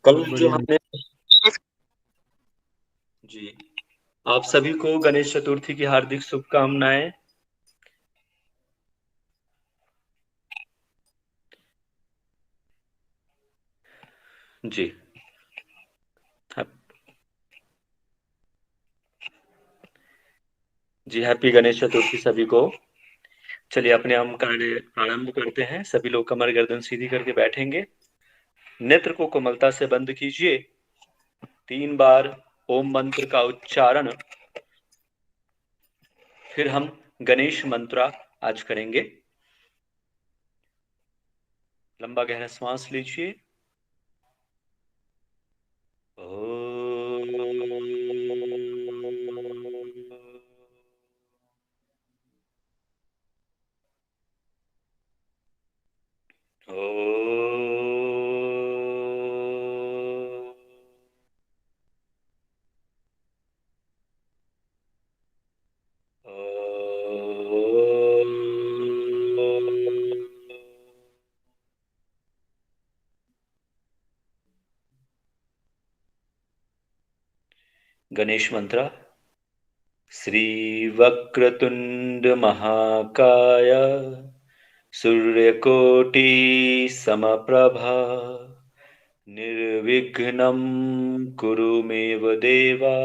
कल सब जो बढ़िया। हमने जी, आप सभी को गणेश चतुर्थी की हार्दिक शुभकामनाएं। जी जी, हैप्पी गणेश चतुर्थी सभी को। चलिए अपने हम कार्य प्रारंभ करते हैं। सभी लोग कमर गर्दन सीधी करके बैठेंगे। नेत्र को कोमलता से बंद कीजिए। 3 बार ओम मंत्र का उच्चारण, फिर हम गणेश मंत्र आज करेंगे। लंबा गहरा श्वास लीजिए। गणेश मंत्र। श्री वक्रतुंड महाकाय सूर्यकोटि समप्रभा निर्विघ्नं कुरु मेव देवा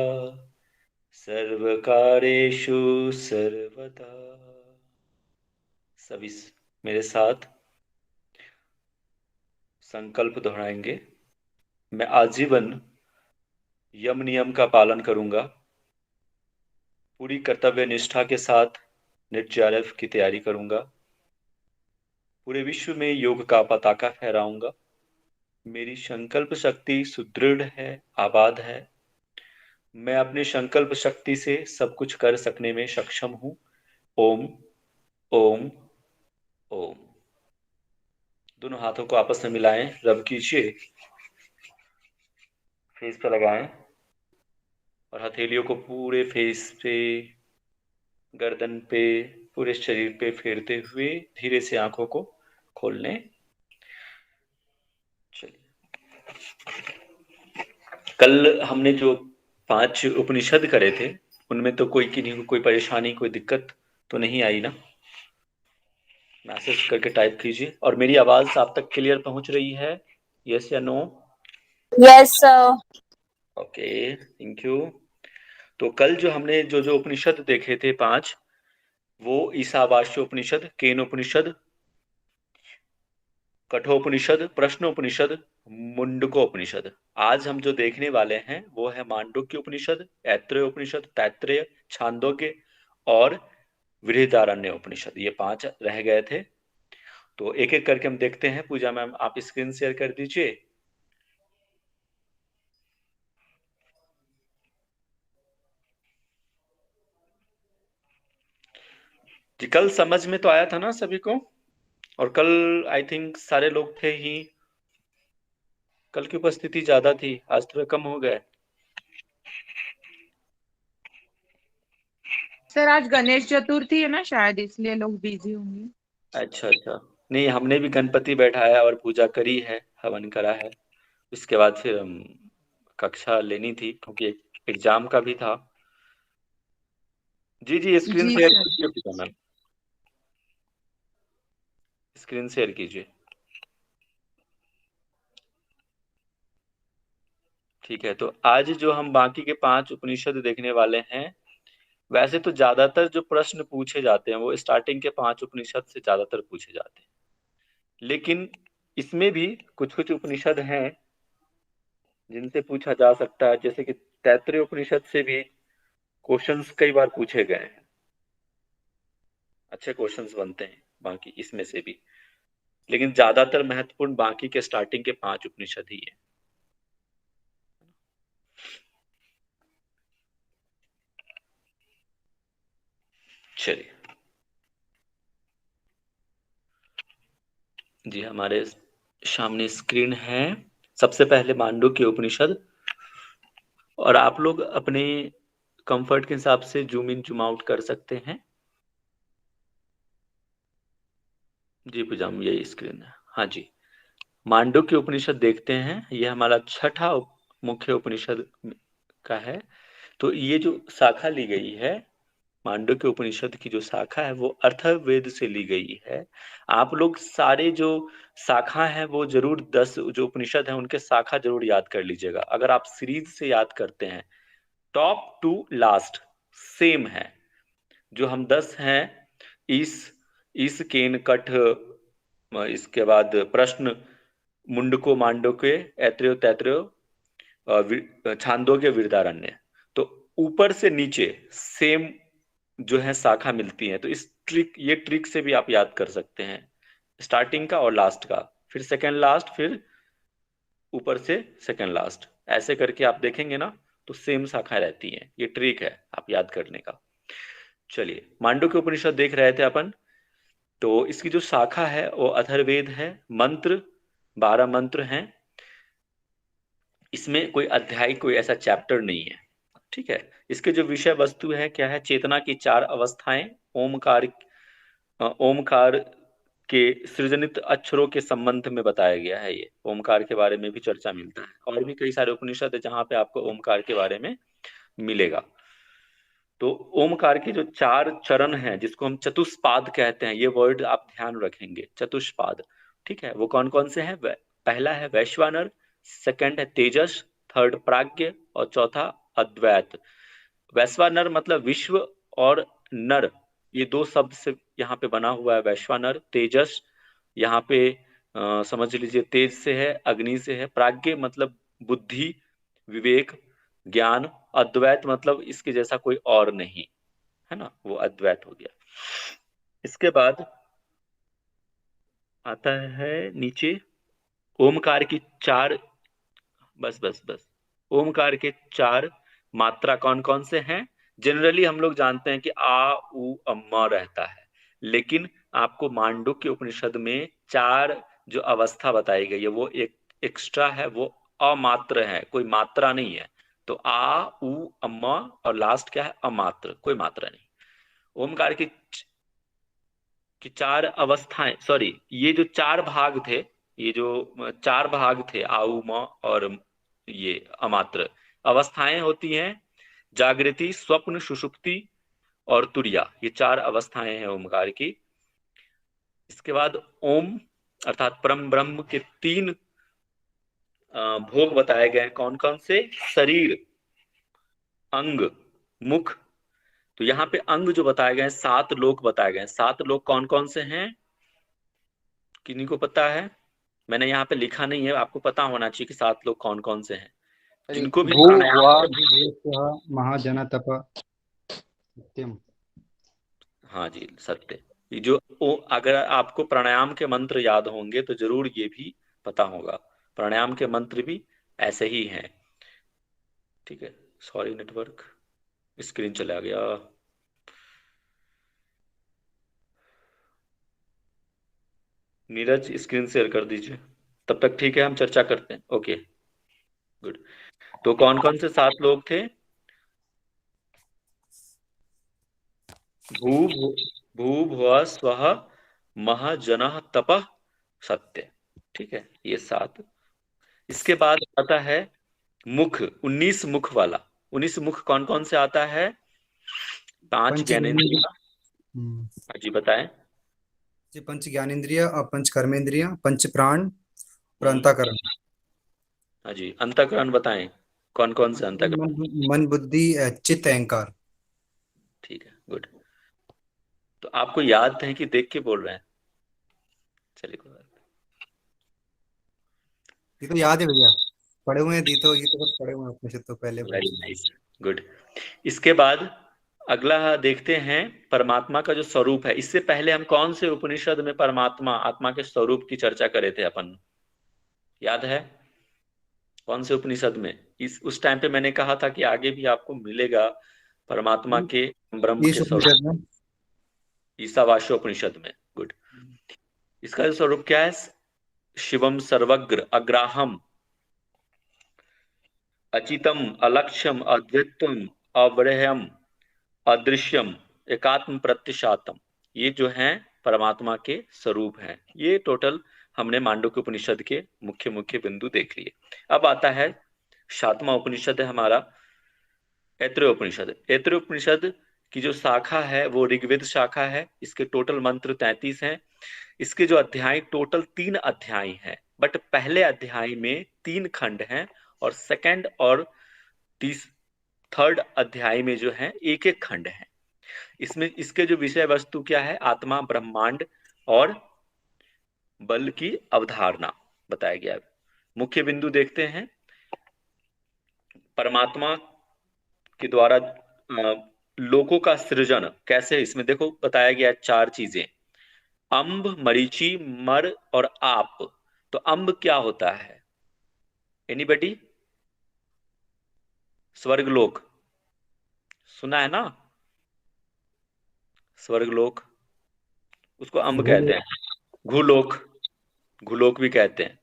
सर्वकारेषु सर्वदा। सभी मेरे साथ संकल्प दोहराएंगे। मैं आजीवन यम नियम का पालन करूंगा। पूरी कर्तव्य निष्ठा के साथ नेट जेआरएफ की तैयारी करूंगा। पूरे विश्व में योग का पताका फहराऊंगा। मेरी संकल्प शक्ति सुदृढ़ है, आबाद है। मैं अपनी संकल्प शक्ति से सब कुछ कर सकने में सक्षम हूं। ओम ओम ओम। दोनों हाथों को आपस में मिलाएं, रब कीजिए, फेस पे लगाएं और हथेलियों को पूरे फेस पे, गर्दन पे, पूरे शरीर पे फेरते हुए धीरे से आंखों को खोल लें। चलिए, कल हमने जो 5 उपनिषद करे थे उनमें तो कोई किन्हीं को कोई परेशानी, कोई दिक्कत तो नहीं आई ना? मैसेज करके टाइप कीजिए। और मेरी आवाज आप तक क्लियर पहुंच रही है? यस या no? Yes sir. Okay, thank you. तो कल जो हमने जो उपनिषद देखे थे 5, वो ईशावास्य उपनिषद, केन उपनिषद, कठोपनिषद, प्रश्नोपनिषद, मुंडकोपनिषद। आज हम जो देखने वाले हैं वो है मांडुक्य उपनिषद, ऐत्रेय उपनिषद, तैत्रेय, छांदोग्य और बृहदारण्य उपनिषद। ये 5 रह गए थे, तो एक एक करके हम देखते हैं। पूजा मैम आप स्क्रीन शेयर कर दीजिए। जी, कल समझ में तो आया था ना सभी को? और कल आई थिंक सारे लोग थे ही। कल की उपस्थिति ज्यादा थी, आज थोड़ा कम हो गए। सर आज गणेश चतुर्थी है ना, शायद इसलिए लोग बिजी होंगे। अच्छा अच्छा, नहीं हमने भी गणपति बैठाया और पूजा करी है, हवन करा है। इसके बाद फिर हम कक्षा लेनी थी क्योंकि एग्जाम का भी था। जी जी, स्क्रीन जी शेयर सर। कीजिए पूजा मैम, स्क्रीन शेयर कीजिए। ठीक है, तो आज जो हम बाकी के 5 उपनिषद देखने वाले हैं, वैसे तो ज्यादातर जो प्रश्न पूछे जाते हैं वो स्टार्टिंग के 5 उपनिषद से ज्यादातर पूछे जाते हैं, लेकिन इसमें भी कुछ कुछ उपनिषद हैं जिनसे पूछा जा सकता है। जैसे कि तैत्तरीय उपनिषद से भी क्वेश्चंस कई बार पूछे गए हैं, अच्छे क्वेश्चंस बनते हैं बाकी इसमें से भी, लेकिन ज्यादातर महत्वपूर्ण बाकी के स्टार्टिंग के 5 उपनिषद ही है। चलिए जी, हमारे सामने स्क्रीन है। सबसे पहले मांडुक्य उपनिषद, और आप लोग अपने कंफर्ट के हिसाब से जूम इन जूम आउट कर सकते हैं। जी पूजाम, यही स्क्रीन है। हाँ जी, मांडुक्य उपनिषद देखते हैं, यह हमारा छठा मुख्य उपनिषद का है। तो ये जो शाखा ली गई है, मांडुक्य उपनिषद की जो शाखा है वो अथर्ववेद से ली गई है। आप लोग सारे जो शाखा है वो जरूर 10 जो उपनिषद है उनके शाखा जरूर याद कर लीजिएगा। अगर आप सीरीज से याद करते हैं, टॉप टू लास्ट सेम है। जो हम 10 हैं, इस केन कठ, इसके बाद प्रश्न, मुंडको मांडुक्य, ऐत्रेय तैत्रेय, छांदोग्य, वृहदारण्य। तो ऊपर से नीचे सेम जो है शाखा मिलती है। तो ये ट्रिक से भी आप याद कर सकते हैं, स्टार्टिंग का और लास्ट का, फिर सेकंड लास्ट, फिर ऊपर से सेकंड लास्ट, ऐसे करके आप देखेंगे ना तो सेम शाखा रहती है। ये ट्रिक है आप याद करने का। चलिए, मांडुक्य उपनिषद देख रहे थे अपन। तो इसकी जो शाखा है वो अथर्ववेद है। मंत्र 12 मंत्र हैं। इसमें कोई अध्याय, कोई ऐसा चैप्टर नहीं है, ठीक है। इसके जो विषय वस्तु है क्या है, चेतना की 4 अवस्थाएं, ओमकार के सृजनित अक्षरों के संबंध में बताया गया है। ये ओमकार के बारे में भी चर्चा मिलता है, और भी कई सारे उपनिषद है जहां पे आपको ओमकार के बारे में मिलेगा। तो ओमकार के जो 4 चरण हैं, जिसको हम चतुष्पाद कहते हैं, ये वर्ड आप ध्यान रखेंगे, चतुष्पाद, ठीक है। वो कौन कौन से हैं? पहला है वैश्वानर, सेकंड है तेजस, थर्ड प्राज्ञ, और चौथा अद्वैत। वैश्वानर मतलब विश्व, और नर, ये 2 शब्द से यहाँ पे बना हुआ है वैश्वानर। तेजस यहाँ पे समझ लीजिए तेज से है, अग्नि से है। प्राज्ञ मतलब बुद्धि, विवेक, ज्ञान। अद्वैत मतलब इसके जैसा कोई और नहीं, है ना, वो अद्वैत हो गया। इसके बाद आता है नीचे ओमकार की 4, बस बस बस, ओमकार के 4 मात्रा कौन कौन से हैं? जनरली हम लोग जानते हैं कि आ उ अम्मा रहता है, लेकिन आपको मांडुक्य उपनिषद में 4 जो अवस्था बताई गई है वो एक एक्स्ट्रा है, वो अमात्र है, कोई मात्रा नहीं है। तो आ उ अम्मा, और लास्ट क्या है? अमात्र, कोई मात्रा नहीं। ओमकार की 4 अवस्थाएं, सॉरी, ये जो 4 भाग थे, ये जो 4 भाग थे, आउ म और ये अमात्र अवस्थाएं होती हैं, जागृति, स्वप्न, सुषुप्ति और तुरिया, ये 4 अवस्थाएं हैं ओमकार की। इसके बाद ओम अर्थात परम ब्रह्म के 3 भोग बताए गए हैं। कौन कौन से? शरीर, अंग, मुख। तो यहाँ पे अंग जो बताए गए हैं, 7 लोक बताए गए हैं। 7 लोक कौन कौन से हैं? किन्हीं को पता है? मैंने यहाँ पे लिखा नहीं है, आपको पता होना चाहिए कि 7 लोग कौन कौन से हैं, जिनको भी भू वा प्राणायाम। भुवस्वः महाजन तप सत्यम। हाँ जी, सत्य। ये जो अगर आपको प्राणायाम के मंत्र याद होंगे तो जरूर ये भी पता होगा। प्राणायाम के मंत्र भी ऐसे ही हैं, ठीक है। सॉरी, नेटवर्क, स्क्रीन चला गया। नीरज स्क्रीन शेयर कर दीजिए, तब तक ठीक है, हम चर्चा करते हैं। Okay, good. तो कौन कौन से 7 लोग थे? भू भू भुव स्वः मह जनः तपः सत्य, ठीक है, ये 7। इसके बाद आता है मुख, 19 मुख वाला। 19 मुख कौन कौन से आता है? 5 पंच ज्ञानेंद्रिय। हम्म, हाँ जी, बताएं। जी पंच ज्ञानेंद्रिय, पंच कर्मेंद्रिय, पंच प्राण और हम्म, अंतःकरण। हाँ जी, अंतःकरण बताएं, कौन कौन से अंतःकरण? मन बुद्धि चित्त अहंकार। ठीक है, गुड। तो आपको याद है कि देख के बोल रहे हैं? चलिए, कोई बात ये तो याद है भैया, पढ़े हुए हैं, दी तो ये तो बस पढ़े हुए हैं उपनिषद तो पहले नहीं। पढ़े। Very nice, good. इसके बाद अगला देखते हैं परमात्मा का जो स्वरूप है। इससे पहले हम कौन से उपनिषद में परमात्मा, आत्मा के स्वरूप की चर्चा करे थे अपन? याद है? कौन से उपनिषद में? उस टाइम पे मैंने कहा था कि आगे भी आपको मिलेगा परमात्मा के, ब्रह्म इस के स्वरूप। उपनिषद में ईशावास्योपनिषद में, गुड। इसका जो स्वरूप क्या है? शिवम सर्वग्र अग्राहम, अचितम, अलक्ष्यम, अद्वित्वम, अव्ययम, अदृश्यम, एकात्म प्रत्यशातम। ये जो हैं परमात्मा के स्वरूप हैं। ये टोटल हमने मांडुक्य उपनिषद के मुख्य मुख्य बिंदु देख लिए। अब आता है 7वां उपनिषद है हमारा ऐत्रेय उपनिषद। ऐत्रेय उपनिषद की जो शाखा है वो ऋग्वेद शाखा है। इसके टोटल मंत्र 33 हैं। इसके जो अध्याय टोटल 3 अध्याय हैं, बट पहले अध्याय में 3 खंड हैं और सेकंड और थर्ड अध्याय में जो है एक एक खंड है। इसमें इसके जो विषय वस्तु क्या है, आत्मा, ब्रह्मांड और बल की अवधारणा बताया गया है। मुख्य बिंदु देखते हैं। परमात्मा के द्वारा लोकों का सृजन कैसे, इसमें देखो बताया गया है 4 चीजें, अम्ब, मरीचि, मर और आप। तो अम्ब क्या होता है? एनीबडी? स्वर्गलोक सुना है ना? स्वर्गलोक, उसको अम्ब कहते हैं। घुलोक, घुलोक भी कहते हैं।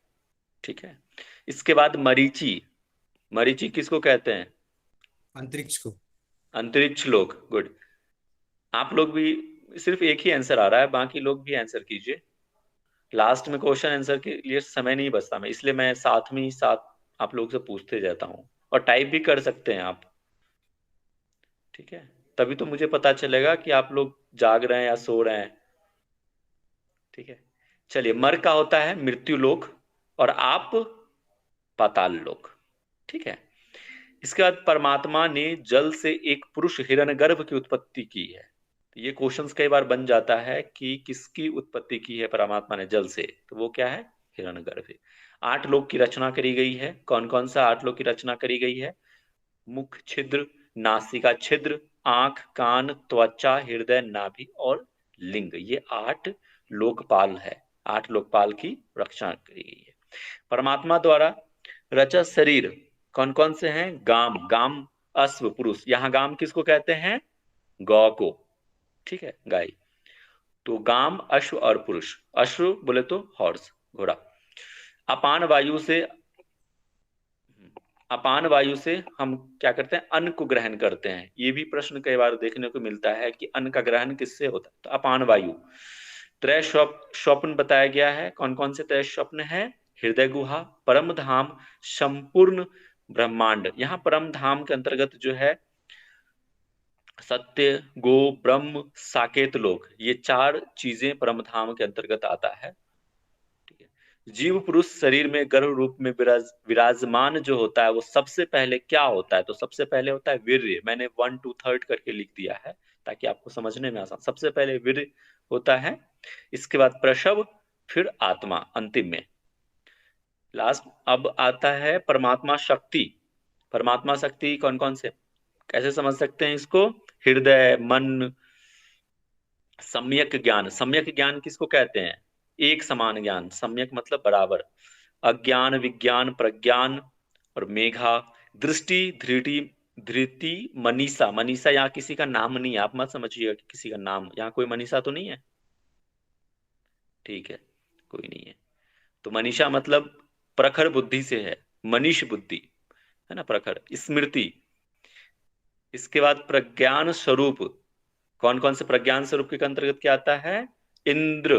ठीक है। इसके बाद मरीचि, मरीचि किसको कहते हैं? अंतरिक्ष को। अंतरिक्ष लोक। गुड। आप लोग भी सिर्फ एक ही आंसर आ रहा है, बाकी लोग भी आंसर कीजिए। लास्ट में क्वेश्चन आंसर के लिए समय नहीं बचता मैं, इसलिए मैं साथ में ही साथ आप लोग से पूछते जाता हूँ। और टाइप भी कर सकते हैं आप, ठीक है? तभी तो मुझे पता चलेगा कि आप लोग जाग रहे हैं या सो रहे हैं। ठीक है, चलिए। मर का होता है मृत्यु लोक और आप पाताल लोक। ठीक है। इसके बाद परमात्मा ने जल से एक पुरुष हिरण्यगर्भ की उत्पत्ति की है। तो ये क्वेश्चंस कई बार बन जाता है कि किसकी उत्पत्ति की है परमात्मा ने जल से, तो वो क्या है? हिरण्यगर्भ है। 8 लोक की रचना करी गई है। कौन कौन सा 8 लोक की रचना करी गई है? मुख छिद्र, नासिका छिद्र, आंख, कान, त्वचा, हृदय, नाभि और लिंग। ये 8 लोकपाल है। 8 लोकपाल की रचना करी गई है। परमात्मा द्वारा रचा शरीर कौन कौन से हैं? गाम, गाम अश्व पुरुष। यहां गाम किसको कहते हैं? गौ को। ठीक है, गाय। तो गाम, अश्व और पुरुष। अश्व बोले तो हॉर्स, घोड़ा। अपान वायु से, अपान वायु से हम क्या करते हैं? अन्न को ग्रहण करते हैं। ये भी प्रश्न कई बार देखने को मिलता है कि अन्न का ग्रहण किससे होता है? तो अपान वायु। त्रय स्वप्न बताया गया है। कौन कौन से त्रय स्वप्न है? हृदय गुहा, परम धाम, संपूर्ण ब्रह्मांड। यहाँ परम धाम के अंतर्गत जो है सत्य, गो, ब्रह्म, साकेत लोक, ये 4 चीजें परम धाम के अंतर्गत आता है। ठीक है। जीव पुरुष शरीर में गर्भ रूप में विराजमान जो होता है वो सबसे पहले क्या होता है? तो सबसे पहले होता है वीर्य। मैंने 1 2 3 करके लिख दिया है ताकि आपको समझने में आसान। सबसे पहले वीर्य होता है, इसके बाद प्रसव, फिर आत्मा अंतिम में लास्ट। अब आता है परमात्मा शक्ति। परमात्मा शक्ति कौन कौन से, कैसे समझ सकते हैं इसको? हृदय, मन, सम्यक ज्ञान। सम्यक ज्ञान किसको कहते हैं? एक समान ज्ञान। सम्यक मतलब बराबर। अज्ञान, विज्ञान, प्रज्ञान और मेघा। दृष्टि, धृति, धृति, मनीषा। मनीषा यहाँ किसी का नाम नहीं है, आप मत समझिएगा कि किसी का नाम। यहाँ कोई मनीषा तो नहीं है? ठीक है, कोई नहीं है। तो मनीषा मतलब प्रखर बुद्धि से है, मनीष बुद्धि है ना, प्रखर। स्मृति। इसके बाद प्रज्ञान स्वरूप। कौन कौन से प्रज्ञान स्वरूप के अंतर्गत क्या आता है? इंद्र,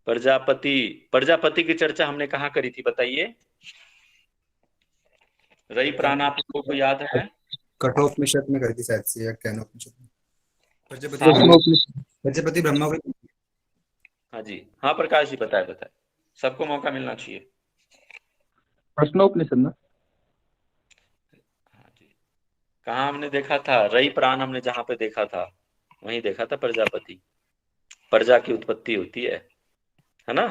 प्रजापति। प्रजापति की चर्चा हमने कहाँ करी थी बताइए? रई प्राण आप लोगों को याद है? कठोपनिषद में कर दी शायद से, या ज्ञानोपनिषद में। प्रजापति हाँ प्रजापति ब्रह्मा को। हाँ जी, हाँ प्रकाश जी बताए बताए, सबको मौका मिलना चाहिए। प्रश्नोपनिषद ना? हाँ जी। कहाँ हमने देखा था? रई प्राण हमने जहाँ पे देखा था वहीं देखा था प्रजापति। प्रजा की उत्पत्ति होती है ना?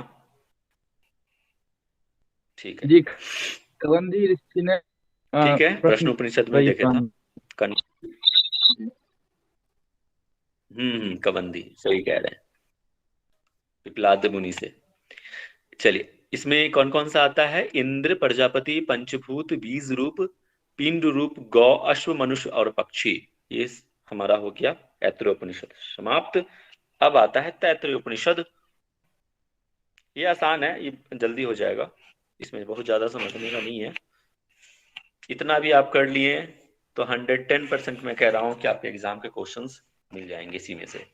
ठीक है जी, कवंदी ऋषि ने ठीक है, प्रश्न उपनिषद में देखे था। कबंदी, सही कह रहे हैं, पिपलाद मुनि से। चलिए, इसमें कौन कौन सा आता है? इंद्र, प्रजापति, पंचभूत, बीज रूप, पिंड रूप, गौ, अश्व, मनुष्य और पक्षी। ये हमारा हो गया ऐत्रेय उपनिषद समाप्त। अब आता है तैत्तिरीय उपनिषद। ये आसान है, ये जल्दी हो जाएगा, इसमें बहुत ज्यादा समझने का नहीं है। इतना भी आप कर लिए तो 110% मैं कह रहा हूं कि आपके एग्जाम के क्वेश्चंस मिल जाएंगे इसी में से।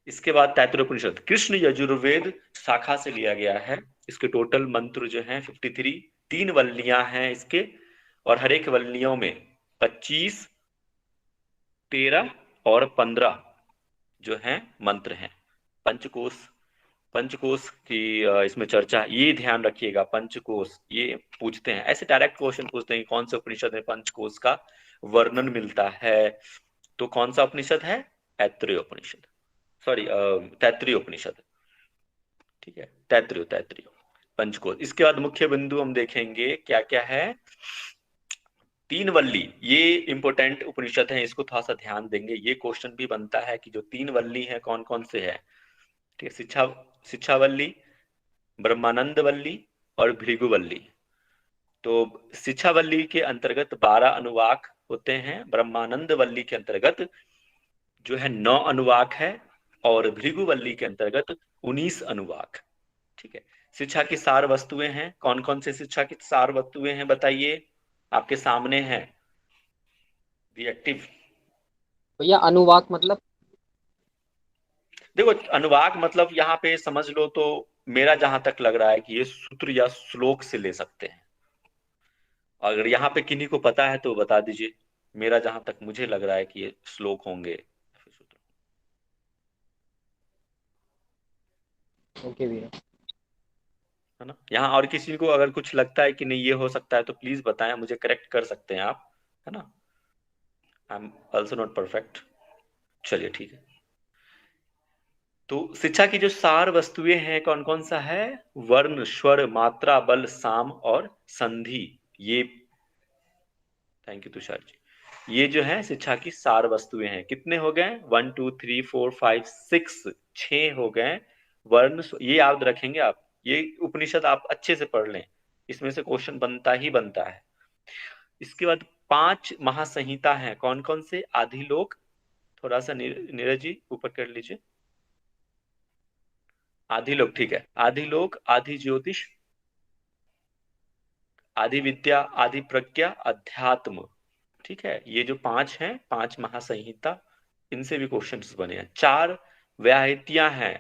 इसके बाद तैत्तिरीयोपनिषद कृष्ण यजुर्वेद शाखा से लिया गया है। इसके टोटल मंत्र जो हैं 53, 3 वल्लियां हैं इसके, और हर एक वल्लियों में 25, 13 और 15 जो हैं मंत्र हैं। पंचकोश, पंचकोश की इसमें चर्चा, ये ध्यान रखिएगा, पंचकोश ये पूछते हैं, ऐसे डायरेक्ट क्वेश्चन पूछते हैं कौन से उपनिषद में पंचकोश का वर्णन मिलता है। तो कौन सा उपनिषद है? तैत्तिरीय उपनिषद, सॉरी तैत्तिरीय उपनिषद, ठीक है, तैत्तिरीय पंचकोश। इसके बाद मुख्य बिंदु हम देखेंगे क्या क्या है। 3 वल्ली, ये इंपोर्टेंट उपनिषद है, इसको थोड़ा सा ध्यान देंगे। ये क्वेश्चन भी बनता है कि जो 3 वल्ली है कौन कौन से है, ठीक है, शिक्षावल्ली, ब्रह्मानंदवल्ली और भृगुवल्ली। तो शिक्षावल्ली के अंतर्गत 12 अनुवाक होते हैं, ब्रह्मानंदवल्ली के अंतर्गत जो है 9 अनुवाक है, और भृगुवल्ली के अंतर्गत 19 अनुवाक, ठीक है। शिक्षा की सार वस्तुएं हैं, कौन कौन से शिक्षा की सार वस्तुएं हैं बताइए, आपके सामने है रिएक्टिव। भैया अनुवाक मतलब? देखो अनुवाक मतलब यहाँ पे समझ लो तो मेरा जहां तक लग रहा है कि ये सूत्र या श्लोक से ले सकते हैं। अगर यहाँ पे किन्हीं को पता है तो बता दीजिए, मेरा जहां तक मुझे लग रहा है कि ये श्लोक होंगे। ओके भैया। है ना, यहाँ और किसी को अगर कुछ लगता है कि नहीं ये हो सकता है तो प्लीज बताएं, मुझे करेक्ट कर सकते हैं आप, है ना। I am also not perfect. चलिए ठीक है। तो शिक्षा की जो सार वस्तुएं हैं कौन कौन सा है? वर्ण, स्वर, मात्रा, बल, साम और संधि। ये, थैंक यू तुषार जी, ये जो है शिक्षा की सार वस्तुएं हैं। कितने हो गए? 1 2 3 4 5 6, 6 हो गए। वर्ण, ये याद रखेंगे आप, ये उपनिषद आप अच्छे से पढ़ लें, इसमें से क्वेश्चन बनता ही बनता है। इसके बाद 5 महासंहिता हैं, कौन कौन से? आदिलोक, थोड़ा सा नीरज जी ऊपर कर लीजिए, आदिलोक, ठीक है, आदिलोक, आदि ज्योतिष, आदि विद्या, आदि प्रज्ञा, अध्यात्म, ठीक है। ये जो 5 हैं, 5 महासंहिता, इनसे भी क्वेश्चंस बने हैं। 4 व्याहृतियां हैं,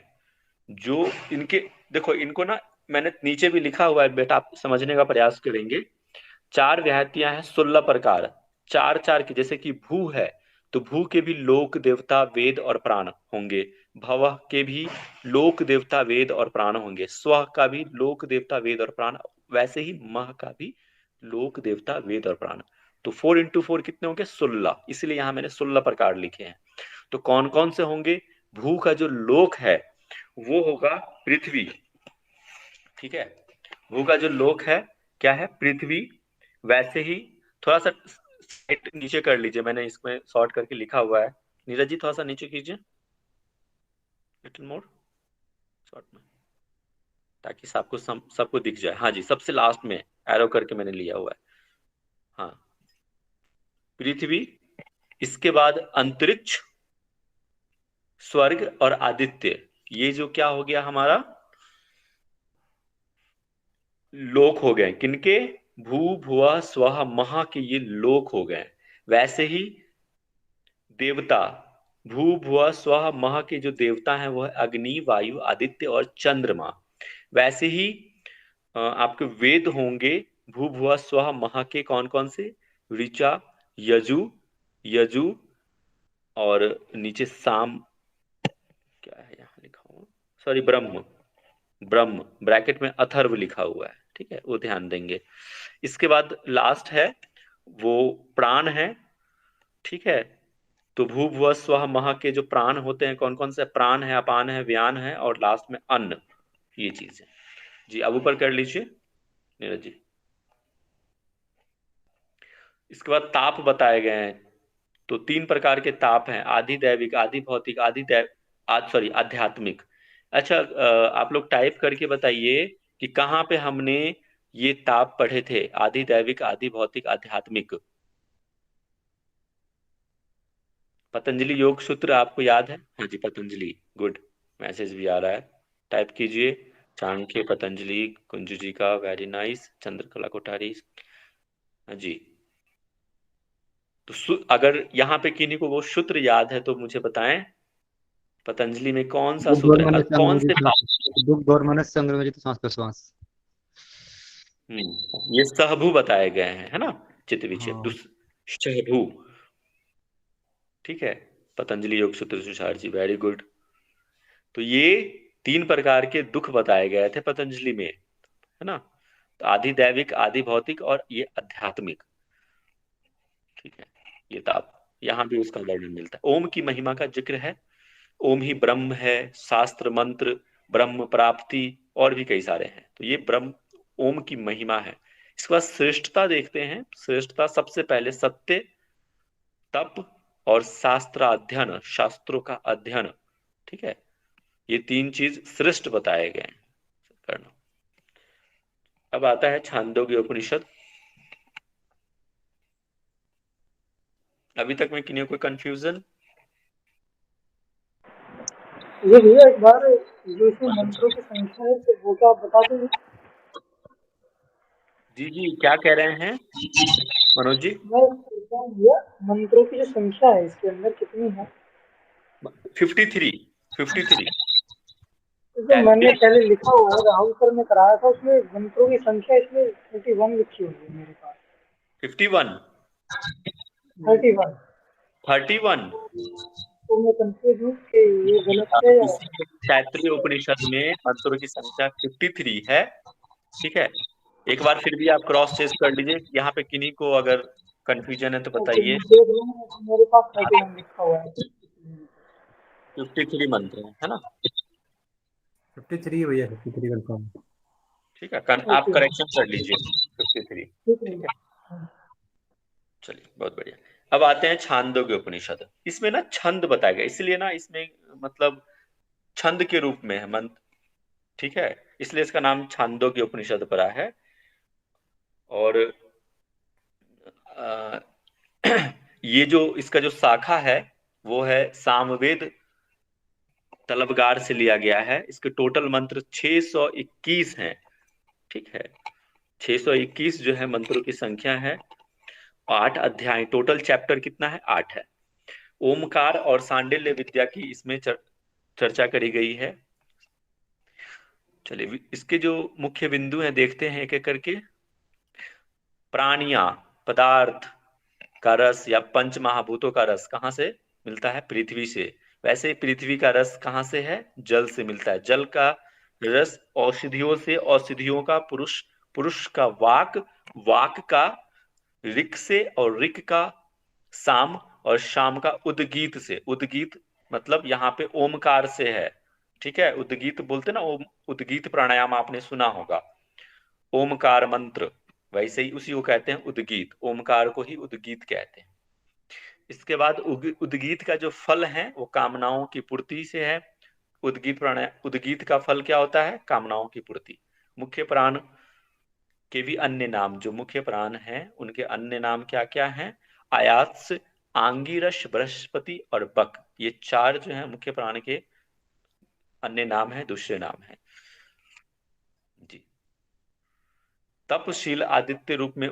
जो इनके, देखो इनको ना मैंने नीचे भी लिखा हुआ है बेटा, आप समझने का प्रयास करेंगे। 4 व्याहृतियां हैं 16 प्रकार, 4 4 की, जैसे कि भू है तो भू के भी लोक देवता वेद और प्राण होंगे, भव के भी लोक देवता वेद और प्राण होंगे, स्व का भी लोक देवता वेद और प्राण, वैसे ही मह का भी लोक देवता वेद और प्राण। तो 4 into 4 कितने होंगे? 16, इसलिए यहां मैंने 16 प्रकार लिखे हैं। तो कौन कौन से होंगे? भू का जो लोक है वो होगा पृथ्वी, ठीक है, भू का जो लोक है क्या है? पृथ्वी। वैसे ही थोड़ा सा नीचे कर लीजिए, मैंने इसमें शॉर्ट करके लिखा हुआ है, नीरज जी थोड़ा सा नीचे कीजिए, लिटिल मोर शॉर्ट में, ताकि सबको दिख जाए। हाँ जी, सबसे लास्ट में एरो करके मैंने लिया हुआ है। हाँ, पृथ्वी, इसके बाद अंतरिक्ष, स्वर्ग और आदित्य, ये जो क्या हो गया हमारा? लोक हो गए। किनके? भू, भुआ, स्वह, महा के ये लोक हो गए। वैसे ही देवता, भू, भुआ, स्वह, मह के जो देवता हैं वो है अग्नि, वायु, आदित्य और चंद्रमा। वैसे ही आपके वेद होंगे भू, भुआ, स्वह, मह के, कौन कौन से? ऋचा, यजु, यजु, और नीचे साम, क्या है यहाँ लिखा हुआ, सॉरी ब्रह्म, ब्रह्म ब्रैकेट में अथर्व लिखा हुआ है, ठीक है, वो ध्यान देंगे। इसके बाद लास्ट है वो प्राण है, ठीक है। तो भू, भुव, स्व, मह के जो प्राण होते हैं कौन कौन से? प्राण है, अपान है, व्यान है, और लास्ट में अन्न, ये चीज है जी। अब ऊपर कर लीजिए नीरज जी। इसके बाद ताप बताए गए हैं। तो 3 प्रकार के ताप हैं, आधि दैविक, आधि भौतिक, सॉरी आध्यात्मिक। अच्छा, आप लोग टाइप करके बताइए कि कहाँ पे हमने ये ताप पढ़े थे, आधि दैविक, आधि भौतिक, आध्यात्मिक। पतंजलि योग सूत्र आपको याद है? हाँ जी, पतंजलि, गुड, मैसेज भी आ रहा है, टाइप कीजिए। चाणक्य, पतंजलि, कुंज जी का, वेरी नाइस, चंद्रकला कोठारी, हाँ जी। तो अगर यहाँ पे किन्हीं को वो सूत्र याद है तो मुझे बताएं, पतंजलि में कौन सा दुख सूत्र है, दोर्मन कौन से दुख दोर्मन संग्रह श्वास प्रश्वास। ये सहभू बताए गए हैं, है ना, चित्त विक्षेप हाँ। सहभू। ठीक है, पतंजलि योग सूत्र तुषार जी, वेरी गुड। तो ये 3 प्रकार के दुख बताए गए थे पतंजलि में, है ना। तो आधि दैविक, आधि भौतिक और ये आध्यात्मिक। ठीक है, ये तो आप यहाँ भी उसका वर्णन मिलता है। ओम की महिमा का जिक्र है। ओम ही ब्रह्म है, शास्त्र मंत्र, ब्रह्म प्राप्ति और भी कई सारे हैं। तो ये ब्रह्म, ओम की महिमा है। इसके बाद श्रेष्ठता देखते हैं। श्रेष्ठता सबसे पहले सत्य, तप और शास्त्राध्ययन, शास्त्रों का अध्ययन। ठीक है, ये 3 चीज श्रेष्ठ बताए गए हैं करना। अब आता है छांदोग्य उपनिषद। अभी तक में किन्हीं कोई कंफ्यूजन? ये भैया एक बार जो इसमें मंत्रों की संख्या है तो वो क्या आप बता देंगे? जी जी, क्या कह रहे हैं मनोज जी? मैं पूछ रहा हूँ भैया, मंत्रों की जो संख्या है इसके अंदर कितनी है? 53। जो मैंने पहले लिखा हुआ है, राहुल सर ने कराया था, उसमें मंत्रों की संख्या इसमें 31 लिखी हुई है मेरे पास। 51, 31। 31। तो मैं कंफ्यूज हूँ कि ये गलत है या तैत्तिरीय उपनिषद में मंत्रों की संख्या 53 है। ठीक है, एक बार फिर भी आप क्रॉस चेक कर लीजिए, यहाँ पे किन्हीं को अगर कंफ्यूजन है तो ओके, बताइए। मैं देख रहा हूँ, मेरे पास 31 लिखा हुआ है। 53 मंत्र है ना। 53 भैया, 53 कंफर्म। ठीक है, आप ओके, करेक्शन कर लीजिए 53। ठीक ठीक है, है। चलिए बहुत बढ़िया। अब आते हैं छांदोग्य उपनिषद। इसमें ना छंद बताया गया, इसलिए ना इसमें मतलब छंद के रूप में है मंत्र। ठीक है, इसलिए इसका नाम छांदोग्य उपनिषद पड़ा है। और अ, ये जो इसका जो शाखा है वो है सामवेद तलबगार से लिया गया है। इसके टोटल मंत्र 621 हैं। ठीक है, 621 जो है मंत्रों की संख्या है। 8 अध्याय, टोटल चैप्टर कितना है? 8 है। ओमकार और सांडिल्य विद्या की इसमें चर्चा करी गई है। चलिए इसके जो मुख्य बिंदु हैं देखते हैं एक एक करके। प्राणिया, पदार्थ का रस या पंच महाभूतों का रस कहाँ से मिलता है? पृथ्वी से। वैसे पृथ्वी का रस कहाँ से है? जल से मिलता है। जल का रस औषधियों से, औषधियों का पुरुष, पुरुष का वाक, वाक का ऋक से, और ऋक का साम, और शाम का उद्गीत से। उद्गीत मतलब यहाँ पे ओमकार से है। ठीक है, उद्गीत बोलते ना, ओम उद्गीत प्राणायाम आपने सुना होगा, ओमकार मंत्र, वैसे ही उसी को कहते हैं उद्गीत। ओमकार को ही उद्गीत कहते हैं। इसके बाद उद्गीत का जो फल है वो कामनाओं की पूर्ति से है। उद्गीत का फल क्या होता है? कामनाओं की पूर्ति। मुख्य प्राण के भी अन्य नाम, जो मुख्य प्राण हैं उनके अन्य नाम क्या क्या हैं? आयात्स, आंगिरस, बृहस्पति और बक। ये 4 जो है मुख्य प्राण के अन्य नाम है, दूसरे नाम है जी। तपशील आदित्य रूप में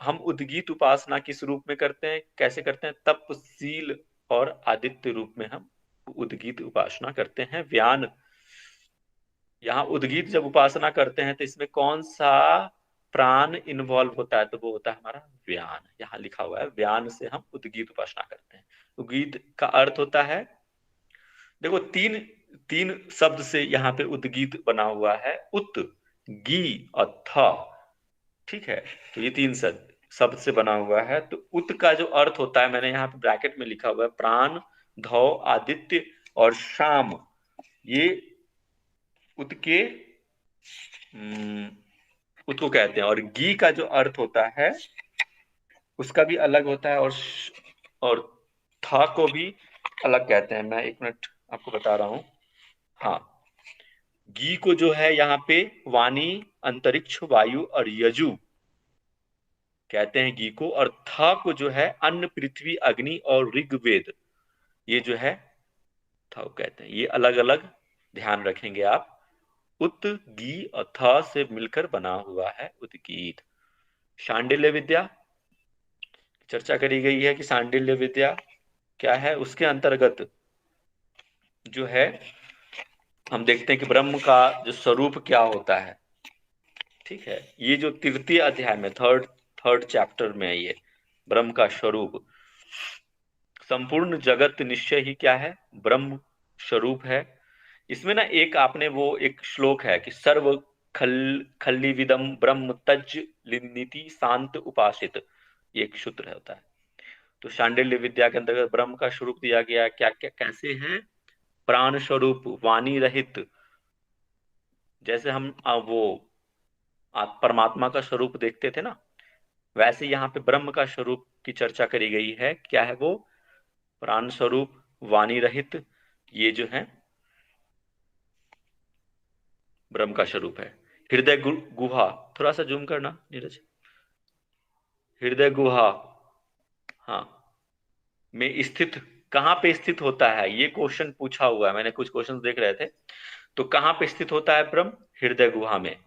हम उद्गीत उपासना किस रूप में करते हैं, कैसे करते हैं? तपशील और आदित्य रूप में हम उद्गीत उपासना करते हैं। व्यान, यहाँ उद्गीत जब उपासना करते हैं तो इसमें कौन सा प्राण इन्वॉल्व होता है? तो वो होता है हमारा व्यान। यहाँ लिखा हुआ है व्यान से हम उद्गीत उपासना करते हैं। उद्गीत का अर्थ होता है, देखो तीन तीन शब्द से यहाँ पे उद्गीत बना हुआ है, उत, गी और थ। ठीक है, तो ये 3 शब्द से बना हुआ है। तो उत का जो अर्थ होता है, मैंने यहाँ पे ब्रैकेट में लिखा हुआ है, प्राण, धौ, आदित्य और शाम। ये उत के उत को कहते हैं। और गी का जो अर्थ होता है उसका भी अलग होता है, और था को भी अलग कहते हैं। मैं 1 मिनट आपको बता रहा हूं। हाँ, गी को जो है यहाँ पे वाणी, अंतरिक्ष, वायु और यजु कहते हैं गी को। और था को जो है अन्न, पृथ्वी, अग्नि और ऋग्वेद, ये जो है था को कहते हैं। ये अलग अलग ध्यान रखेंगे आप। उत, गी और था से मिलकर बना हुआ है उद्गीत। शांडिल्य विद्या चर्चा करी गई है कि शांडिल्य विद्या क्या है। उसके अंतर्गत जो है हम देखते हैं कि ब्रह्म का जो स्वरूप क्या होता है। ठीक है, ये जो तृतीय अध्याय में थर्ड चैप्टर में है, ये ब्रह्म का स्वरूप। संपूर्ण जगत निश्चय ही क्या है, ब्रह्म स्वरूप है। इसमें ना एक आपने वो एक श्लोक है कि सर्व खल्लिविदम ब्रह्म तज नीति शांत उपासित, ये एक सूत्र होता है। तो शांडिल्य विद्या के अंतर्गत ब्रह्म का स्वरूप दिया गया है, क्या क्या कैसे है, प्राण स्वरूप, वाणी रहित। जैसे हम वो परमात्मा का स्वरूप देखते थे ना, वैसे यहाँ पे ब्रह्म का स्वरूप की चर्चा करी गई है। क्या है वो, प्राण स्वरूप, वाणी रहित, ये जो है ब्रह्म का स्वरूप है। हृदय गुहा, थोड़ा सा जूम करना नीरज, हृदय गुहा, हाँ, में स्थित, कहाँ पे स्थित होता है, ये क्वेश्चन पूछा हुआ है। मैंने कुछ क्वेश्चन देख रहे थे, तो कहाँ पे स्थित होता है ब्रह्म, हृदय गुहा में।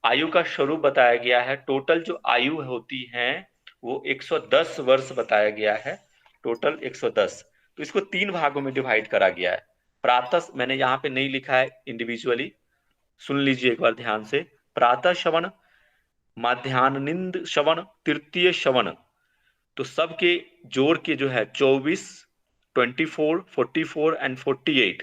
आयु का स्वरूप बताया गया है। टोटल जो आयु होती है वो 110 वर्ष बताया गया है, टोटल 110। तो इसको 3 भागों में डिवाइड करा गया है। प्रातः, मैंने यहाँ पे नहीं लिखा है इंडिविजुअली, सुन लीजिए एक बार ध्यान से। प्रातः श्रवण, माध्यान्ह श्रवण, तृतीय श्रवण, तो सबके जोड़ के जो है 24, 24, 44 एंड 48,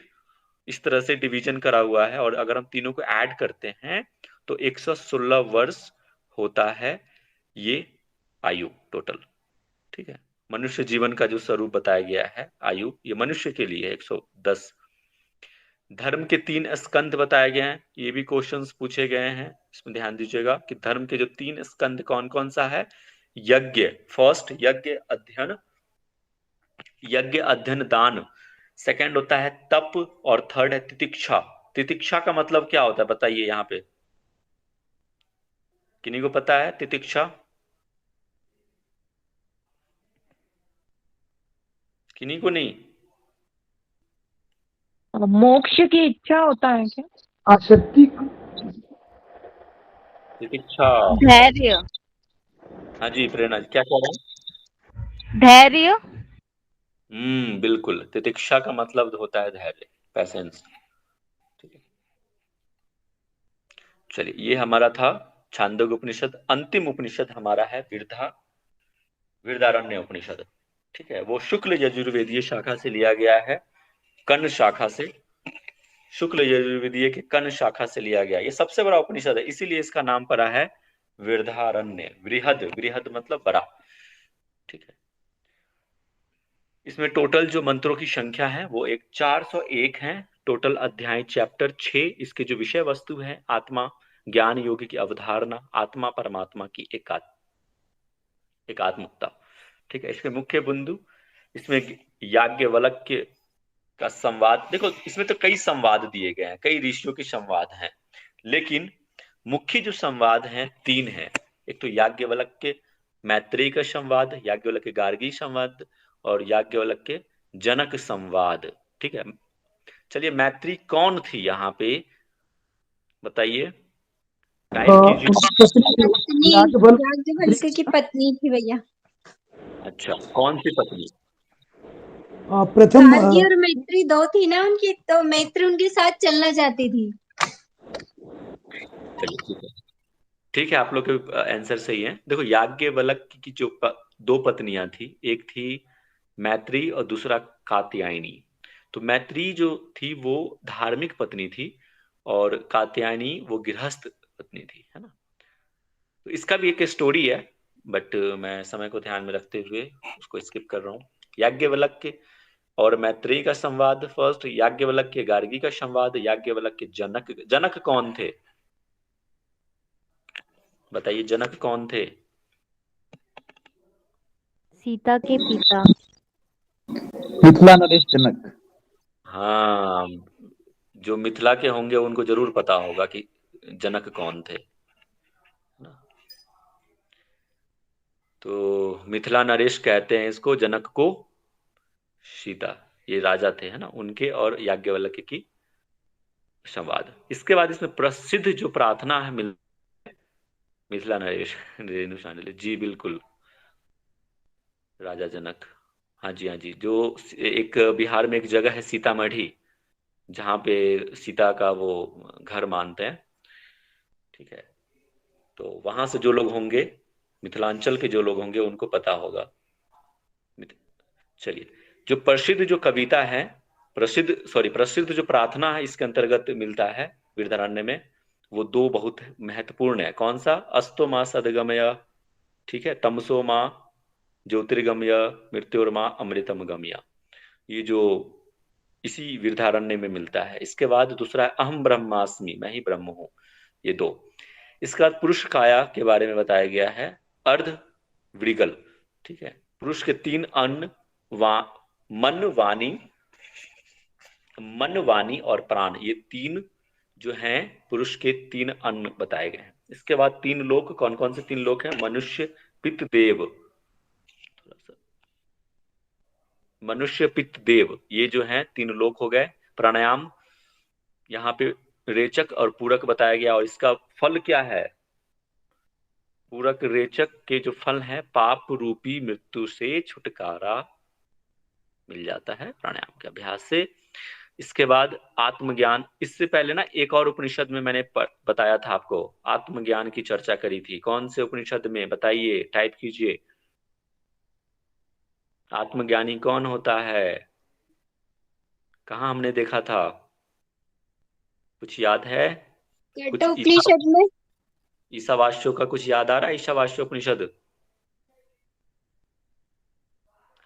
इस तरह से डिवीजन करा हुआ है। और अगर हम तीनों को ऐड करते हैं तो 116 वर्ष होता है ये आयु टोटल। ठीक है, मनुष्य जीवन का जो स्वरूप बताया गया है आयु, ये मनुष्य के लिए 110। धर्म के 3 स्कंद बताए गए हैं, ये भी क्वेश्चंस पूछे गए हैं, इसमें ध्यान दीजिएगा कि धर्म के जो 3 स्कंद कौन कौन सा है। यज्ञ, फर्स्ट यज्ञ अध्ययन, यज्ञ अध्ययन दान, सेकंड होता है तप, और थर्ड है तितिक्षा। तितिक्षा का मतलब क्या होता है बताइए यहाँ पे, किन्हीं को पता है तितिक्षा, किन्हीं को नहीं। मोक्ष की इच्छा होता है क्या? आसक्ति। तितिक्षा, धैर्य, हाँ जी प्रेरणा जी, क्या कह रहे हैं। धैर्य। बिल्कुल, तितिक्षा का मतलब होता है धैर्य, पैसेंस। ठीक है, चलिए ये हमारा था छांदोग्य उपनिषद। अंतिम उपनिषद हमारा है वृहदारण्य उपनिषद। ठीक है, वो शुक्ल यजुर्वेदीय शाखा से लिया गया है, कर्ण शाखा से, शुक्ल यजुर्वेदीय के कर्ण शाखा से लिया गया। ये सबसे बड़ा उपनिषद है, इसीलिए इसका नाम पड़ा है वृहदारण्य। वृहद, वृहद मतलब बड़ा। ठीक है, इसमें टोटल जो मंत्रों की संख्या है वो 401 है। टोटल अध्याय चैप्टर 6। इसके जो विषय वस्तु है, आत्मा, ज्ञान योग की अवधारणा, आत्मा परमात्मा की एकात्मकता। ठीक है, इसके मुख्य बिंदु, इसमें याज्ञवल्क्य का संवाद, देखो इसमें तो कई संवाद दिए गए हैं, कई ऋषियों के संवाद हैं, लेकिन मुख्य जो संवाद हैं 3 हैं। एक तो याज्ञवल्क्य मैत्रेय का संवाद, याज्ञवल्क्य गार्गी संवाद, और याज्ञवल्क्य जनक संवाद। ठीक है, चलिए मैत्री कौन थी यहाँ पे बताइए, टाइप कीजिए। पत्नी, याज्ञवल्क्य की पत्नी थी भैया। अच्छा, कौन सी पत्नी। प्रथम गार्गी और मैत्री 2 थी ना उनकी, तो मैत्री उनके साथ चलना चाहती थी। चलिए ठीक है, ठीक है, आप लोग के आंसर सही है। देखो याज्ञवल्क्य की जो 2 पत्नियां थी, एक थी मैत्री और दूसरा कात्यायनी। तो मैत्री जो थी वो धार्मिक पत्नी थी, और कात्यायनी वो गृहस्थ पत्नी थी, है ना। तो इसका भी एक स्टोरी है, बट मैं समय को ध्यान में रखते हुए उसको स्किप कर रहा हूँ। याज्ञवल्क्य और मैत्रेय का संवाद फर्स्ट, याज्ञवल्क्य गार्गी का संवाद, याज्ञवल्क्य जनक। जनक कौन थे बताइए, जनक कौन थे। सीता के पिता। मिथिला नरेश जनक। हाँ, जो मिथिला के होंगे उनको जरूर पता होगा कि जनक कौन थे। तो मिथिला नरेश कहते हैं इसको, जनक को सीता, ये राजा थे, है ना, उनके और याज्ञवल्क्य की संवाद। इसके बाद इसमें प्रसिद्ध जो प्रार्थना है मिथिला नरेश रेणु शांडिल्य जी, बिल्कुल, राजा जनक। हाँ जी, हाँ जी, जो एक बिहार में एक जगह है सीतामढ़ी, जहाँ पे सीता का वो घर मानते हैं। ठीक है, तो वहां से जो लोग होंगे, मिथिलांचल के जो लोग होंगे उनको पता होगा। चलिए, जो प्रसिद्ध जो कविता है, प्रसिद्ध जो प्रार्थना है इसके अंतर्गत मिलता है वृहदारण्य में, वो दो बहुत महत्वपूर्ण है। कौन सा? अस्तो माँ सदगमय, ठीक है, तमसो माँ ज्योतिर्गमय, मृत्युर्मा अमृतम गमय। ये जो इसी वृहदारण्य में मिलता है। इसके बाद दूसरा है अहम ब्रह्मास्मि, मैं ही ब्रह्म हूं। ये दो। इसके बाद पुरुष काया के बारे में बताया गया है, अर्ध वृगल। ठीक है, पुरुष के तीन अन्न, मन वाणी और प्राण, ये तीन जो हैं पुरुष के तीन अन्न बताए गए हैं। इसके बाद तीन लोक, कौन कौन से तीन लोक हैं? मनुष्य, पितृ, देव। मनुष्य, पितृ, देव, ये जो हैं तीन लोक हो गए। प्राणायाम यहाँ पे रेचक और पूरक बताया गया, और इसका फल क्या है? पूरक रेचक के जो फल है, पाप रूपी मृत्यु से छुटकारा मिल जाता है प्राणायाम के अभ्यास से। इसके बाद आत्मज्ञान। इससे पहले ना एक और उपनिषद में मैंने बताया था आपको, आत्मज्ञान की चर्चा करी थी। कौन से उपनिषद में? बताइए, टाइप कीजिए। आत्मज्ञानी कौन होता है? कहाँ हमने देखा था? कुछ याद है? कुछ कठोपनिषद में। ईशावास्यों का कुछ याद आ रहा है? ईशावास्य उपनिषद,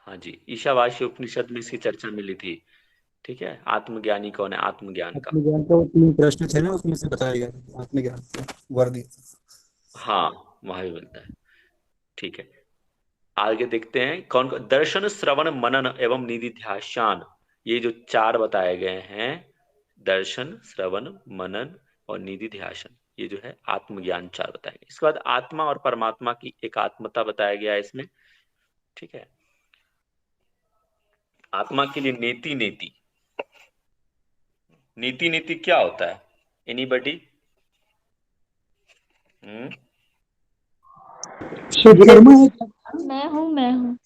हाँ जी, ईशावास्य उपनिषद में इसकी चर्चा मिली थी। ठीक है, आत्मज्ञानी कौन है? आत्मज्ञान का। आत्मज्ञान का वो 3 प्रश्न थे ना, उसमें से बताया गया आत्मज्ञान का वर्दी। हाँ, वहां भी मिलता है। ठीक है, आगे देखते हैं कौन कौन। दर्शन, श्रवण, मनन एवं निधिध्यासन, ये जो चार बताए गए हैं, दर्शन, श्रवण, मनन और निधिध्यासन, ये जो है आत्मज्ञान चार बताए गए। इसके बाद आत्मा और परमात्मा की एकात्मता बताया गया है इसमें। ठीक है, आत्मा के लिए नेति नेति। नीति नीति क्या होता है? एनीबडी? कर्म है। मैं हूँ।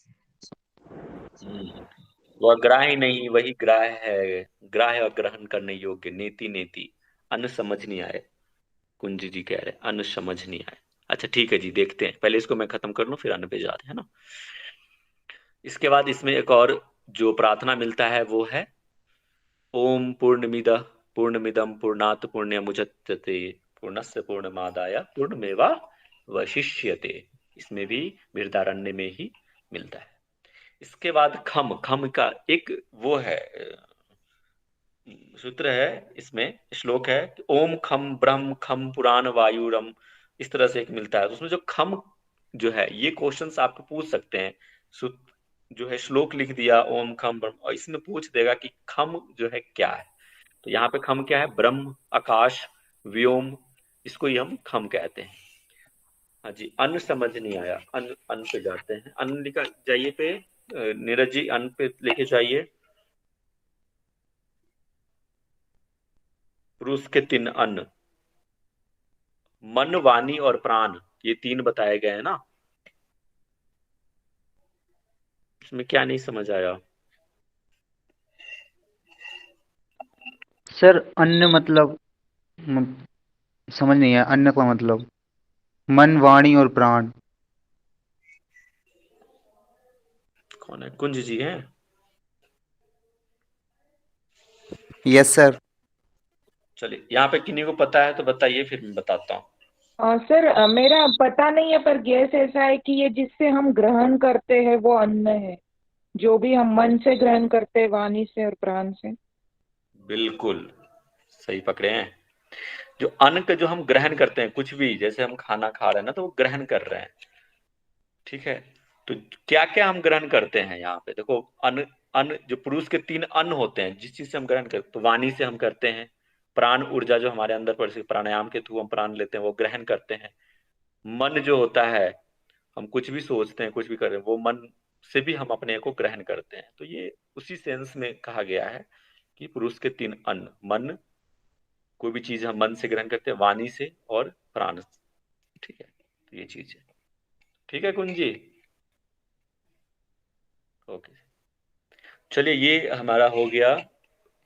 वह ग्राह्य नहीं, वही ग्राह्य है, ग्राह्य और ग्रहण करने योग्य। नेति नेति, अन्न समझ नहीं आए, कुंज जी कह रहे अन्न समझ नहीं आए। अच्छा ठीक है जी, देखते हैं, पहले इसको मैं खत्म कर लूं फिर अन्न पे जाते हैं ना। इसके बाद इसमें एक और जो प्रार्थना मिलता है वो है ओम पूर्णमिदम पूर्णात पूर्णमुदच्यते पूर्णस्य पूर्णमादाय पूर्णमेवावशिष्यते। इसमें भी वृहदारण्य में ही मिलता है। इसके बाद खम, खम का एक वो है सूत्र है, इसमें श्लोक है कि ओम खम ब्रह्म खम पुराण वायुरम, इस तरह से एक मिलता है। तो उसमें जो खम जो है, ये क्वेश्चंस आपको पूछ सकते हैं। जो है श्लोक लिख दिया ओम खम ब्रह्म, और इसमें पूछ देगा कि खम जो है क्या है। तो यहाँ पे खम क्या है? ब्रह्म, आकाश, व्योम, इसको ही हम खम कहते हैं। हाँ जी, अन्न समझ नहीं आया, अन्न, अन्न पे जाते हैं। अन्न लिखा जाइए पे, नीरज जी अन्न पे लेके जाइए। पुरुष के तीन अन्न, मन वाणी और प्राण, ये तीन बताए गए हैं ना। इसमें क्या नहीं समझ आया? सर अन्न मतलब समझ नहीं आया, अन्न का मतलब मन वाणी और प्राण। कौन है? कुंज जी हैं? Yes sir. चलिए, यहाँ पे किन्हीं को पता है तो बताइए, फिर मैं बताता हूँ। सर मेरा पता नहीं है, पर गैस ऐसा है कि ये जिससे हम ग्रहण करते हैं वो अन्न है, जो भी हम मन से ग्रहण करते हैं, वाणी से और प्राण से। बिल्कुल सही पकड़े हैं। जो अन्न का जो हम ग्रहण करते हैं, कुछ भी, जैसे हम खाना खा रहे हैं ना, तो वो ग्रहण कर रहे हैं। ठीक है, तो क्या क्या हम ग्रहण करते हैं यहाँ पे देखो। अन्न, अन्न जो पुरुष के तीन अन्न होते हैं, जिस चीज से हम ग्रहण करते हैं, तो वाणी से हम करते हैं। प्राण ऊर्जा जो हमारे अंदर पर प्राणायाम के थ्रू हम प्राण लेते हैं, वो ग्रहण करते हैं। मन जो होता है, हम कुछ भी सोचते हैं, कुछ भी कर रहे हैं, वो मन से भी हम अपने को ग्रहण करते हैं। तो ये उसी सेंस में कहा गया है कि पुरुष के तीन अन्न, मन, कोई भी चीज हम मन से ग्रहण करते हैं, वाणी से और प्राण से। ठीक है, तो ये चीज है। ठीक है कुंजी, ओके। चलिए, ये हमारा हो गया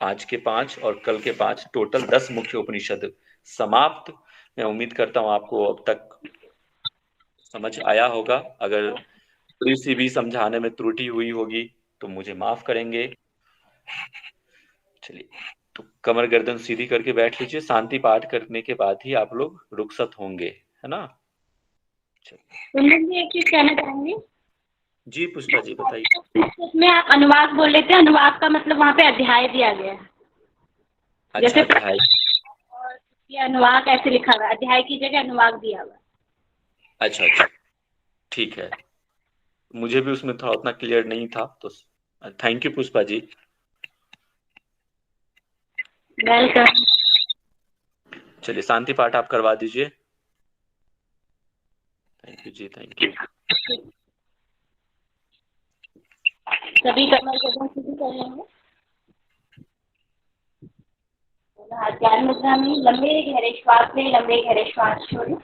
आज के 5 और कल के 5, टोटल 10 मुख्य उपनिषद समाप्त। मैं उम्मीद करता हूं आपको अब तक समझ आया होगा। अगर थोड़ी सी भी समझाने में त्रुटि हुई होगी तो मुझे माफ करेंगे। चलिए, तो कमर गर्दन सीधी करके बैठ लीजिए। शांति पाठ करने के बाद ही आप लोग रुखसत होंगे, है ना? कुंदन जी एक चीज कहना चाहूंगी। जी पुष्पा जी बताइए। इसमें आप अनुवाक बोल रहे थे, अनुवाक का मतलब वहाँ पे अध्याय दिया गया है। अच्छा, जैसे अध्याय। और ये अनुवाक ऐसे लिखा हुआ है, अध्याय की जगह अनुवाक दिया हुआ है। अच्छा अच्छा, ठीक है। मुझे भी उसमें थोड़ा उतना क्लियर नहीं था, तो thank you Pushpa ji. Welcome. चलिए, शांति पाठ आप करवा दीजिए। थैंक यू जी, थैंक यू। सभी कमर गर्दन सीधी कर लेंगे। ध्यान मुद्रा में लंबे गहरे श्वास लें, लंबे गहरे श्वास छोड़ें।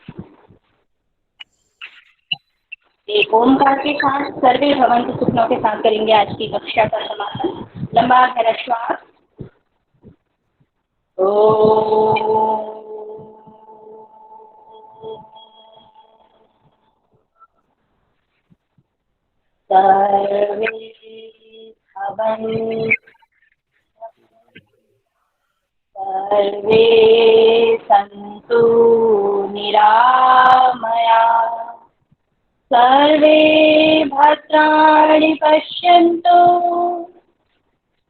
एक ओमकार के साथ सर्वे भवन्तु सुखनों के साथ करेंगे आज की कक्षा का समापन। लंबा गहरा श्वास। सर्वे भवन्तु, सर्वे सन्तु निरामया, सर्वे भद्राणि पश्यन्तु,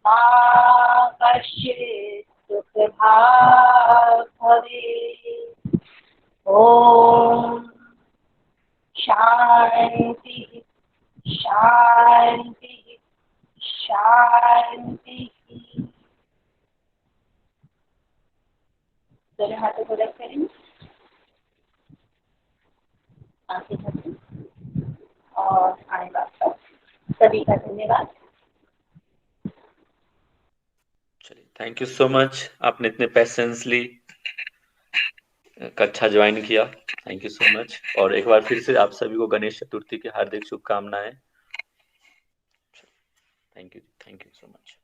मा कश्चित् दुःखभाग् भवेत्। ॐ शान्ति शान्ति शान्ति। दोनों हाथों को रख करेंगे, आंखें ढकें और आए वापस। सभी का धन्यवाद। चलिए, थैंक यू सो मच। आपने इतने पेशेंसली कक्षा ज्वाइन किया, थैंक यू सो मच। और एक बार फिर से आप सभी को गणेश चतुर्थी की हार्दिक शुभकामनाएं। Thank you so much.